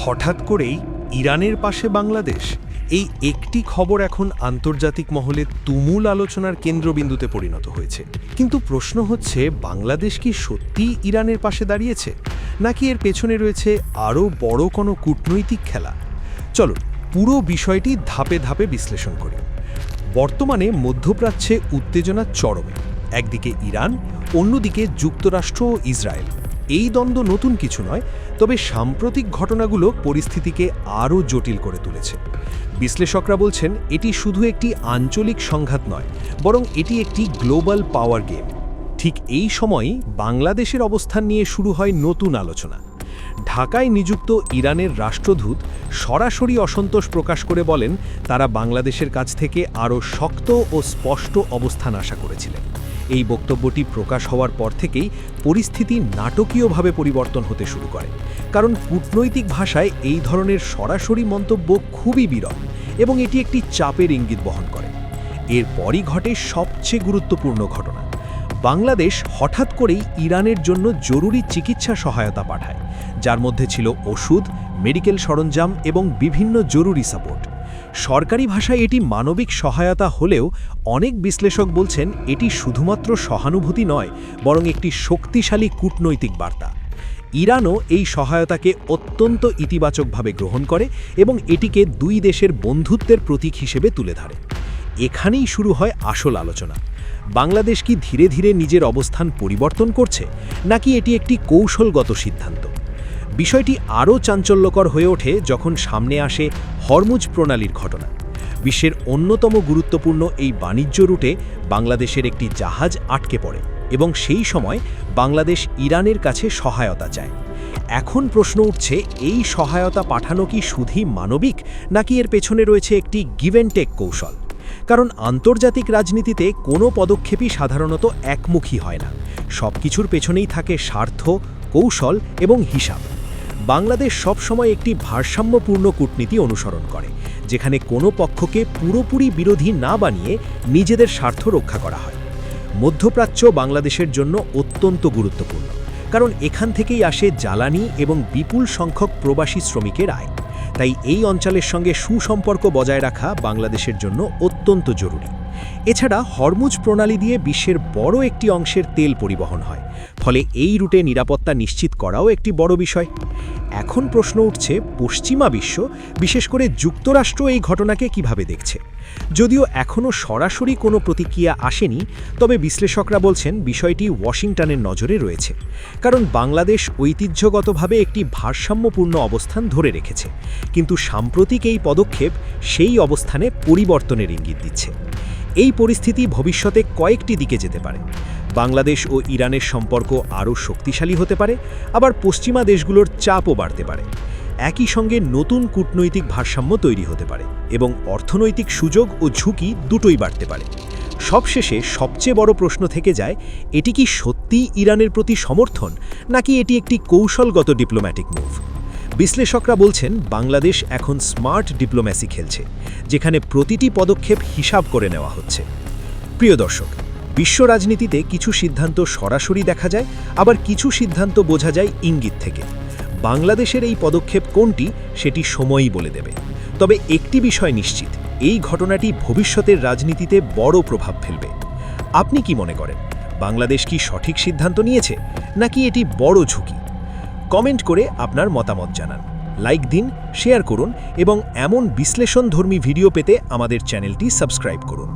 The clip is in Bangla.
হঠাৎ করেই ইরানের পাশে বাংলাদেশ, এই একটি খবর এখন আন্তর্জাতিক মহলে তুমুল আলোচনার কেন্দ্রবিন্দুতে পরিণত হয়েছে। কিন্তু প্রশ্ন হচ্ছে, বাংলাদেশ কি সত্যিই ইরানের পাশে দাঁড়িয়েছে, নাকি এর পেছনে রয়েছে আরও বড় কোনো কূটনৈতিক খেলা? চলুন পুরো বিষয়টি ধাপে ধাপে বিশ্লেষণ করি। বর্তমানে মধ্যপ্রাচ্যে উত্তেজনা চরমে। একদিকে ইরান, অন্যদিকে যুক্তরাষ্ট্র ও ইসরায়েল। এই দ্বন্দ্ব নতুন কিছু নয়, তবে সাম্প্রতিক ঘটনাগুলো পরিস্থিতিকে আরও জটিল করে তুলেছে। বিশ্লেষকরা বলছেন, এটি শুধু একটি আঞ্চলিক সংঘাত নয়, বরং এটি একটি গ্লোবাল পাওয়ার গেম। ঠিক এই সময়ই বাংলাদেশের অবস্থান নিয়ে শুরু হয় নতুন আলোচনা। ঢাকায় নিযুক্ত ইরানের রাষ্ট্রদূত সরাসরি অসন্তোষ প্রকাশ করে বলেন, তারা বাংলাদেশের কাছ থেকে আরও শক্ত ও স্পষ্ট অবস্থান আশা করেছিলেন। এই বক্তব্যটি প্রকাশ হওয়ার পর থেকেই পরিস্থিতি নাটকীয়ভাবে পরিবর্তন হতে শুরু করে, কারণ কূটনৈতিক ভাষায় এই ধরনের সরাসরি মন্তব্য খুবই বিরল এবং এটি একটি চাপের ইঙ্গিত বহন করে। এরপরই ঘটে সবচেয়ে গুরুত্বপূর্ণ ঘটনা। বাংলাদেশ হঠাৎ করেই ইরানের জন্য জরুরি চিকিৎসা সহায়তা পাঠায়, যার মধ্যে ছিল ওষুধ, মেডিকেল সরঞ্জাম এবং বিভিন্ন জরুরি সাপোর্ট। সরকারি ভাষায় এটি মানবিক সহায়তা হলেও অনেক বিশ্লেষক বলছেন, এটি শুধুমাত্র সহানুভূতি নয়, বরং একটি শক্তিশালী কূটনৈতিক বার্তা। ইরানও এই সহায়তাকে অত্যন্ত ইতিবাচকভাবে গ্রহণ করে এবং এটিকে দুই দেশের বন্ধুত্বের প্রতীক হিসেবে তুলে ধরে। এখানেই শুরু হয় আসল আলোচনা। বাংলাদেশ কি ধীরে ধীরে নিজের অবস্থান পরিবর্তন করছে, নাকি এটি একটি কৌশলগত সিদ্ধান্ত? বিষয়টি আরও চাঞ্চল্যকর হয়ে ওঠে যখন সামনে আসে হরমুজ প্রণালীর ঘটনা। বিশ্বের অন্যতম গুরুত্বপূর্ণ এই বাণিজ্য রুটে বাংলাদেশের একটি জাহাজ আটকে পড়ে এবং সেই সময় বাংলাদেশ ইরানের কাছে সহায়তা চায়। এখন প্রশ্ন উঠছে, এই সহায়তা পাঠানো কি শুধুই মানবিক, নাকি এর পেছনে রয়েছে একটি গিভ অ্যান্ড টেক কৌশল? কারণ আন্তর্জাতিক রাজনীতিতে কোনো পদক্ষেপই সাধারণত একমুখী হয় না। সব কিছুর পেছনেই থাকে স্বার্থ, কৌশল এবং হিসাব। বাংলাদেশ সবসময় একটি ভারসাম্যপূর্ণ কূটনীতি অনুসরণ করে, যেখানে কোনো পক্ষকে পুরোপুরি বিরোধী না বানিয়ে নিজেদের স্বার্থ রক্ষা করা হয়। মধ্যপ্রাচ্য বাংলাদেশের জন্য অত্যন্ত গুরুত্বপূর্ণ, কারণ এখান থেকেই আসে জ্বালানি এবং বিপুল সংখ্যক প্রবাসী শ্রমিকের আয়। তাই এই অঞ্চলের সঙ্গে সুসম্পর্ক বজায় রাখা বাংলাদেশের জন্য অত্যন্ত জরুরি। এছাড়া হরমুজ প্রণালী দিয়ে বিশ্বের বড় একটি অংশের তেল পরিবহন হয়, ফলে এই রুটে নিরাপত্তা নিশ্চিত করাও একটি বড় বিষয়। এখন প্রশ্ন উঠছে, পশ্চিমা বিশ্ব, বিশেষ করে যুক্তরাষ্ট্র এই ঘটনাকে কিভাবে দেখছে? যদিও এখনও সরাসরি কোনো প্রতিক্রিয়া আসেনি, তবে বিশ্লেষকরা বলছেন বিষয়টি ওয়াশিংটনের নজরে রয়েছে, কারণ বাংলাদেশ ঐতিহ্যগতভাবে একটি ভারসাম্যপূর্ণ অবস্থান ধরে রেখেছে, কিন্তু সাম্প্রতিক এই পদক্ষেপ সেই অবস্থানে পরিবর্তনের ইঙ্গিত দিচ্ছে। এই পরিস্থিতি ভবিষ্যতে কয়েকটি দিকে যেতে পারে। বাংলাদেশ ও ইরানের সম্পর্ক আরও শক্তিশালী হতে পারে, আবার পশ্চিমা দেশগুলোর চাপও বাড়তে পারে। একই সঙ্গে নতুন কূটনৈতিক ভারসাম্য তৈরি হতে পারে এবং অর্থনৈতিক সুযোগ ও ঝুঁকি দুটোই বাড়তে পারে। সবশেষে সবচেয়ে বড় প্রশ্ন থেকে যায়, এটি কি সত্যিই ইরানের প্রতি সমর্থন, নাকি এটি একটি কৌশলগত ডিপ্লোম্যাটিক মুভ? বিশ্লেষকরা বলছেন, বাংলাদেশ এখন স্মার্ট ডিপ্লোম্যাসি খেলছে, যেখানে প্রতিটি পদক্ষেপ হিসাব করে নেওয়া হচ্ছে। প্রিয় দর্শক, বিশ্ব রাজনীতিতে কিছু সিদ্ধান্ত সরাসরি দেখা যায়, আবার কিছু সিদ্ধান্ত বোঝা যায় ইঙ্গিত থেকে। বাংলাদেশের এই পদক্ষেপ কোনটি, সেটি সময়ই বলে দেবে। তবে একটি বিষয় নিশ্চিত, এই ঘটনাটি ভবিষ্যতের রাজনীতিতে বড় প্রভাব ফেলবে। আপনি কি মনে করেন, বাংলাদেশ কি সঠিক সিদ্ধান্ত নিয়েছে, নাকি এটি বড় ঝুঁকি? কমেন্ট করে আপনার মতামত জানান, লাইক দিন, শেয়ার করুন এবং এমন বিশ্লেষণধর্মী ভিডিও পেতে আমাদের চ্যানেলটি সাবস্ক্রাইব করুন।